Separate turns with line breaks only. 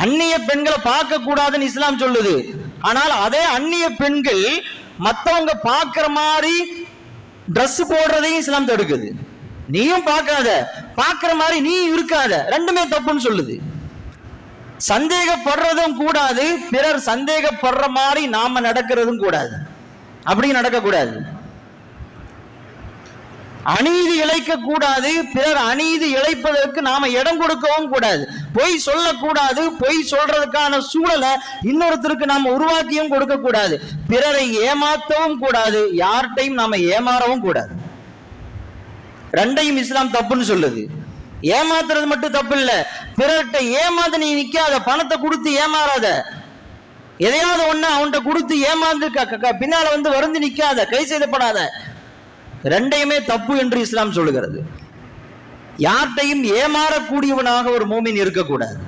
அந்நிய பெண்களை பார்க்க கூடாதுன்னு இஸ்லாம் சொல்லுது. ஆனால் அதே அந்நிய பெண்கள் மற்றவங்க பார்க்கிற மாதிரி ட்ரெஸ் போடுறதையும் இஸ்லாம் தடுக்குது. நீயும் பார்க்காத, பார்க்கிற மாதிரி நீ இருக்காத, ரெண்டுமே தப்புன்னு சொல்லுது. சந்தேகப்படுறதும் கூடாது, பிறர் சந்தேகப்படுற மாதிரி நாம நடக்கிறதும் கூடாது. அப்படி நடக்கக்கூடாது. அநீதி இழைக்க கூடாது, பிறர் அநீதி இழைப்பதற்கு நாம இடம் கொடுக்கவும் கூடாது. பொய் சொல்லக்கூடாது, பொய் சொல்றதுக்கான சூழலை இன்னொருத்தருக்கு நாம உருவாக்கியும் கொடுக்க கூடாது. பிறரை ஏமாற்றவும் கூடாது, யார்கிட்டையும் நாம ஏமாறவும் கூடாது. ரெண்டையும் இஸ்லாம் தப்புன்னு சொல்லுது. ஏமாத்துறது மட்டும் தப்பு இல்ல, பிறர்கிட்ட ஏமாந்து நீ நிக்காத, பணத்தை கொடுத்து ஏமாறாத, எதையாவது ஒண்ணு அவன்கிட்ட கொடுத்து ஏமாந்து பின்னால வந்து வருந்தி நிக்காத, கை செய்தப்படாத. ரெண்டையுமே தப்பு என்று இஸ்லாம் சொல்லுகிறது. யார்கிட்டையும் ஏமாறக்கூடியவனாக ஒரு மூமின் இருக்கக்கூடாது.